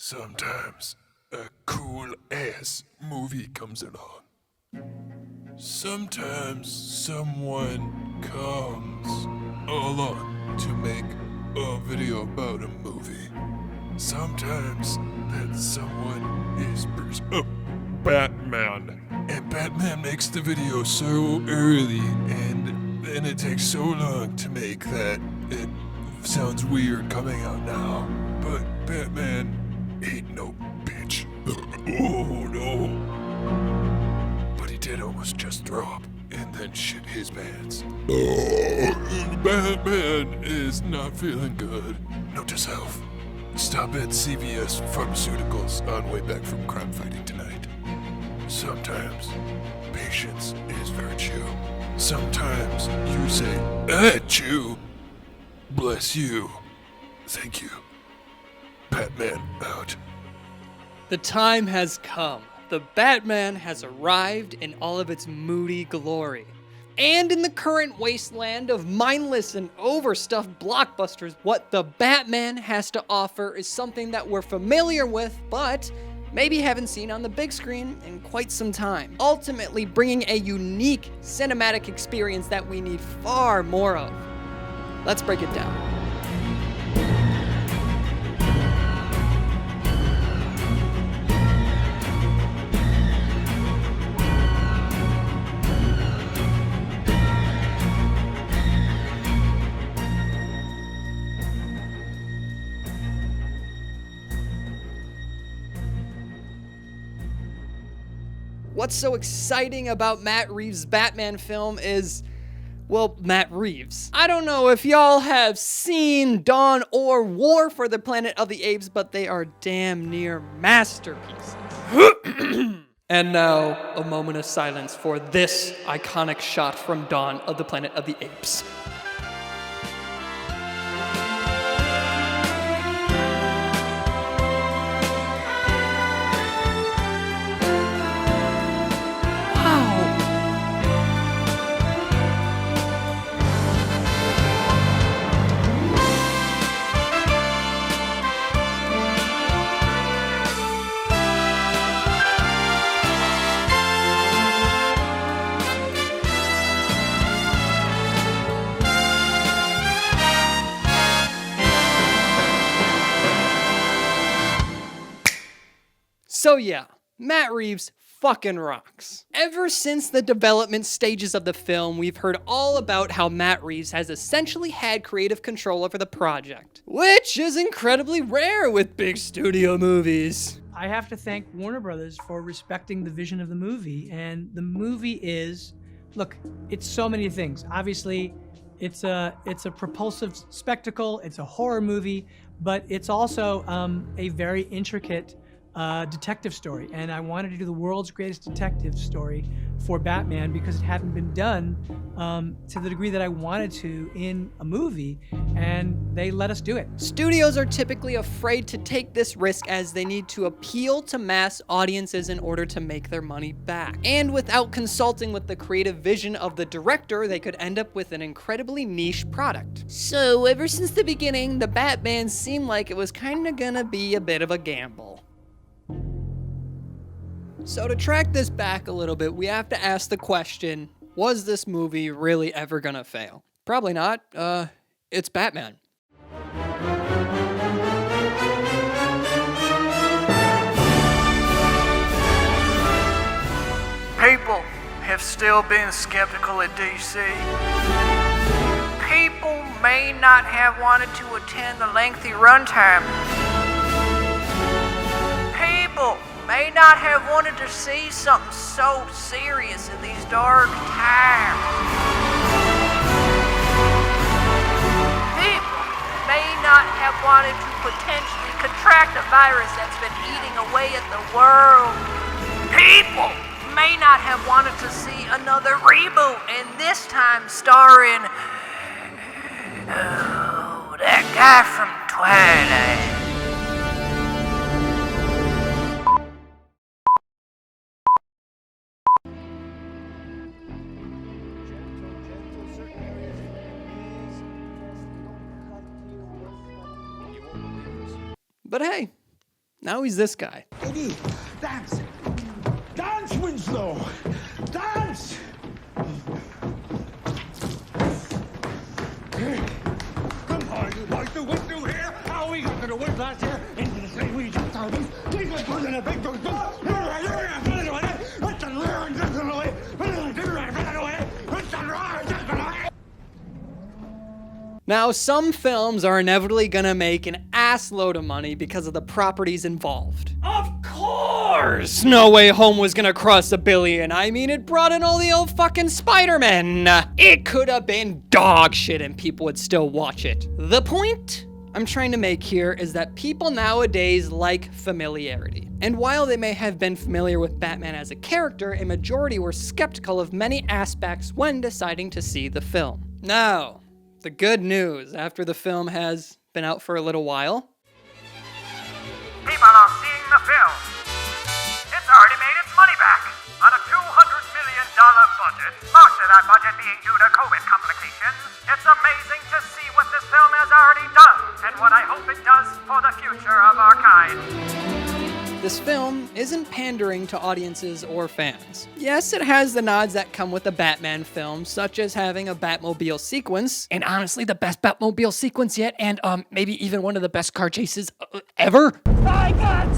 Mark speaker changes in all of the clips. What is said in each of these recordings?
Speaker 1: Sometimes a cool-ass movie comes along. Sometimes someone comes along to make a video about a movie. Sometimes that someone is Batman. And Batman makes the video so early and then it takes so long to make that it sounds weird coming out now. But Batman ain't no bitch. Oh no. But he did almost just throw up and then shit his pants. Batman is not feeling good. Note to self. Stop at CVS Pharmaceuticals on way back from crime fighting tonight. Sometimes patience is virtue. Sometimes you say, achoo. Bless you. Thank you. Batman out.
Speaker 2: The time has come. The Batman has arrived in all of its moody glory. And in the current wasteland of mindless and overstuffed blockbusters, what the Batman has to offer is something that we're familiar with, but maybe haven't seen on the big screen in quite some time. Ultimately bringing a unique cinematic experience that we need far more of. Let's break it down. What's so exciting about Matt Reeves' Batman film is, well, Matt Reeves. I don't know if y'all have seen Dawn or War for the Planet of the Apes, but they are damn near masterpieces. And now, a moment of silence for this iconic shot from Dawn of the Planet of the Apes. So yeah, Matt Reeves fucking rocks. Ever since the development stages of the film, we've heard all about how Matt Reeves has essentially had creative control over the project, which is incredibly rare with big studio movies.
Speaker 3: I have to thank Warner Brothers for respecting the vision of the movie, and the movie is, look, it's so many things. Obviously, it's a propulsive spectacle, it's a horror movie, but it's also a very intricate detective story, and I wanted to do the world's greatest detective story for Batman because it hadn't been done to the degree that I wanted to in a movie, and they let us do it.
Speaker 2: Studios are typically afraid to take this risk as they need to appeal to mass audiences in order to make their money back. And without consulting with the creative vision of the director, they could end up with an incredibly niche product. So ever since the beginning, the Batman seemed like it was kinda gonna be a bit of a gamble. So to track this back a little bit, we have to ask the question, was this movie really ever gonna fail? Probably not. It's Batman.
Speaker 4: People have still been skeptical at DC. People may not have wanted to attend the lengthy runtime. People may not have wanted to see something so serious in these dark times. People may not have wanted to potentially contract a virus that's been eating away at the world. People may not have wanted to see another reboot, and this time starring, that guy from Twilight.
Speaker 2: But hey, Now he's this guy.
Speaker 5: Eddie, dance! Dance, Winslow! Dance! Come on, you boys, the Winslow here! How we got to the woods last year into the same we just started. We got put in a big dog.
Speaker 2: Now, some films are inevitably gonna make an assload of money because of the properties involved. Of course! No Way Home was gonna cross $1 billion. I mean, it brought in all the old fucking Spider-Man. It could have been dog shit and people would still watch it. The point I'm trying to make here is that people nowadays like familiarity. And while they may have been familiar with Batman as a character, a majority were skeptical of many aspects when deciding to see the film. Now, the good news, after the film has been out for a little while,
Speaker 6: people are seeing the film. It's already made its money back on a $200 million budget, most of that budget being due to COVID complications. It's amazing to see what this film has already done and what I hope it does for the future of our kind.
Speaker 2: this film isn't pandering to audiences or fans. Yes, it has the nods that come with a Batman film, such as having a Batmobile sequence, and honestly the best Batmobile sequence yet, and maybe even one of the best car chases ever.
Speaker 6: I got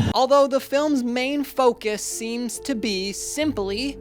Speaker 6: you!
Speaker 2: Although the film's main focus seems to be simply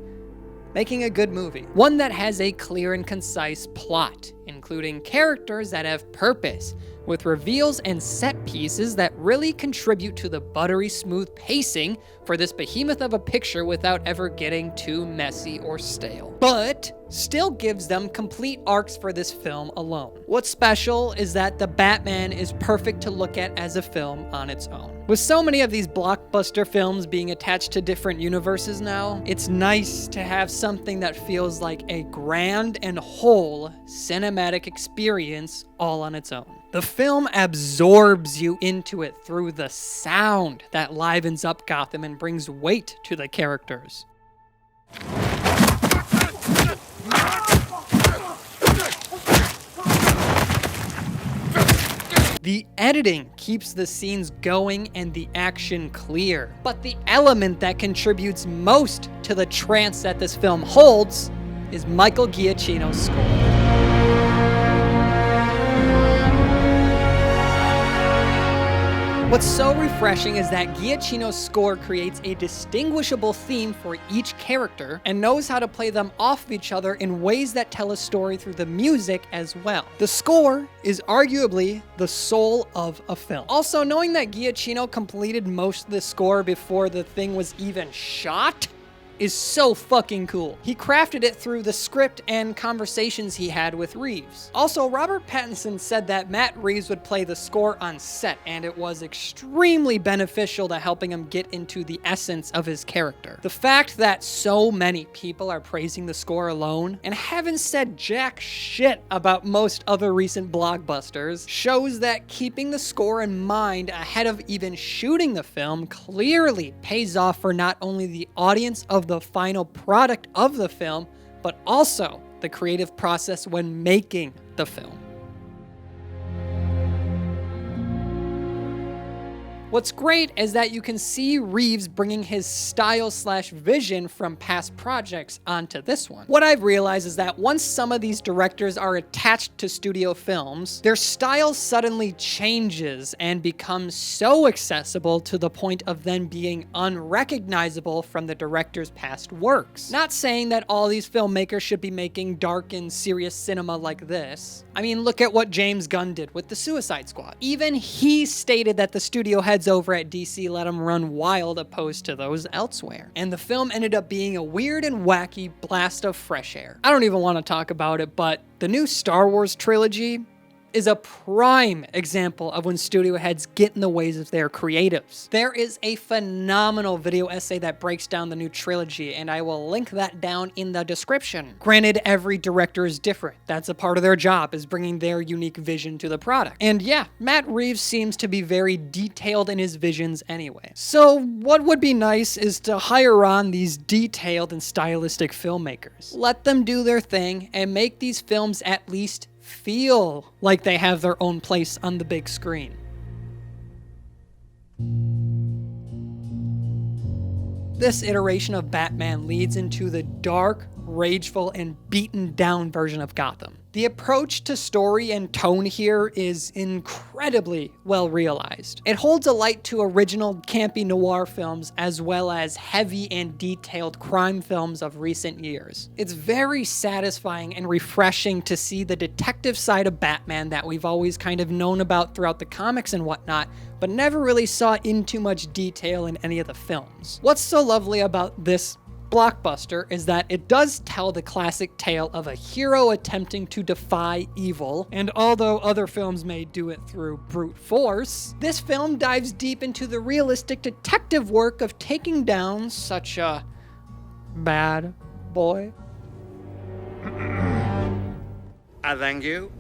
Speaker 2: making a good movie. One that has a clear and concise plot, including characters that have purpose, with reveals and set pieces that really contribute to the buttery smooth pacing for this behemoth of a picture without ever getting too messy or stale. But still gives them complete arcs for this film alone. What's special is that the Batman is perfect to look at as a film on its own. With so many of these blockbuster films being attached to different universes now, it's nice to have something that feels like a grand and whole cinematic experience all on its own. The film absorbs you into it through the sound that livens up Gotham and brings weight to the characters. The editing keeps the scenes going and the action clear, but the element that contributes most to the trance that this film holds is Michael Giacchino's score. What's so refreshing is that Giacchino's score creates a distinguishable theme for each character and knows how to play them off of each other in ways that tell a story through the music as well. The score is arguably the soul of a film. Also, knowing that Giacchino completed most of the score before the thing was even shot is so fucking cool. He crafted it through the script and conversations he had with Reeves. Also, Robert Pattinson said that Matt Reeves would play the score on set, and it was extremely beneficial to helping him get into the essence of his character. The fact that so many people are praising the score alone and haven't said jack shit about most other recent blockbusters shows that keeping the score in mind ahead of even shooting the film clearly pays off for not only the audience of the final product of the film, but also the creative process when making the film. What's great is that you can see Reeves bringing his style/vision from past projects onto this one. What I've realized is that once some of these directors are attached to studio films, their style suddenly changes and becomes so accessible to the point of then being unrecognizable from the director's past works. Not saying that all these filmmakers should be making dark and serious cinema like this. I mean, look at what James Gunn did with the Suicide Squad. Even he stated that the studio heads over at DC let him run wild opposed to those elsewhere. And the film ended up being a weird and wacky blast of fresh air. I don't even want to talk about it, but the new Star Wars trilogy is a prime example of when studio heads get in the ways of their creatives. There is a phenomenal video essay that breaks down the new trilogy, and I will link that down in the description. Granted, every director is different. That's a part of their job, is bringing their unique vision to the product. And yeah, Matt Reeves seems to be very detailed in his visions anyway. So what would be nice is to hire on these detailed and stylistic filmmakers. Let them do their thing and make these films at least feel like they have their own place on the big screen. This iteration of Batman leads into the dark, rageful, and beaten down version of Gotham. The approach to story and tone here is incredibly well realized. It holds a light to original campy noir films as well as heavy and detailed crime films of recent years. It's very satisfying and refreshing to see the detective side of Batman that we've always kind of known about throughout the comics and whatnot, but never really saw in too much detail in any of the films. What's so lovely about this blockbuster is that it does tell the classic tale of a hero attempting to defy evil, and although other films may do it through brute force, this film dives deep into the realistic detective work of taking down such a bad boy.
Speaker 7: I thank you.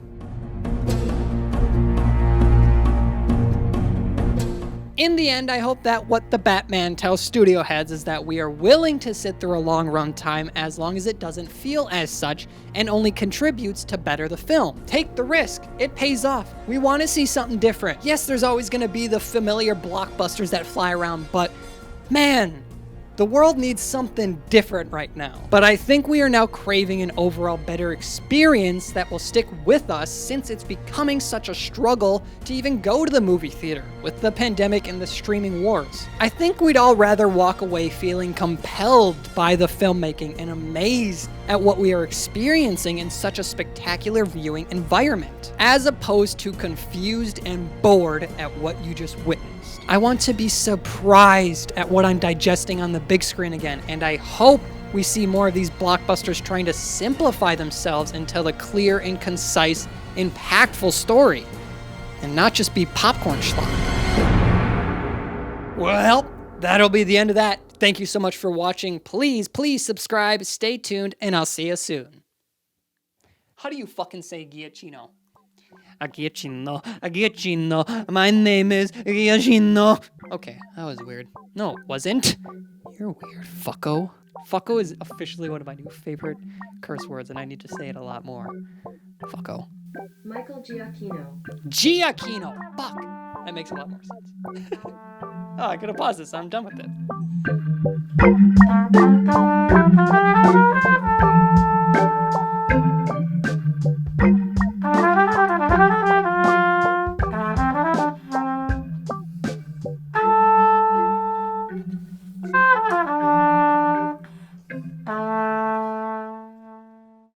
Speaker 2: In the end, I hope that what the Batman tells studio heads is that we are willing to sit through a long run time as long as it doesn't feel as such and only contributes to better the film. Take the risk. It pays off. We want to see something different. Yes, there's always going to be the familiar blockbusters that fly around, but man, the world needs something different right now. But I think we are now craving an overall better experience that will stick with us since it's becoming such a struggle to even go to the movie theater with the pandemic and the streaming wars. I think we'd all rather walk away feeling compelled by the filmmaking and amazed at what we are experiencing in such a spectacular viewing environment, as opposed to confused and bored at what you just witnessed. I want to be surprised at what I'm digesting on the big screen again, and I hope we see more of these blockbusters trying to simplify themselves and tell a clear and concise, impactful story, and not just be popcorn schlock. Well, that'll be the end of that. Thank you so much for watching. Please subscribe, stay tuned, and I'll see you soon. How do you fucking say Giacchino? Giacchino. My name is Giacchino. Okay, that was weird. No, it wasn't. You're weird, fucko. Fucko is officially one of my new favorite curse words, and I need to say it a lot more. Fucko.
Speaker 8: Michael Giacchino.
Speaker 2: Giacchino. Fuck. That makes a lot more sense. Oh, I could have paused this. I'm done with it.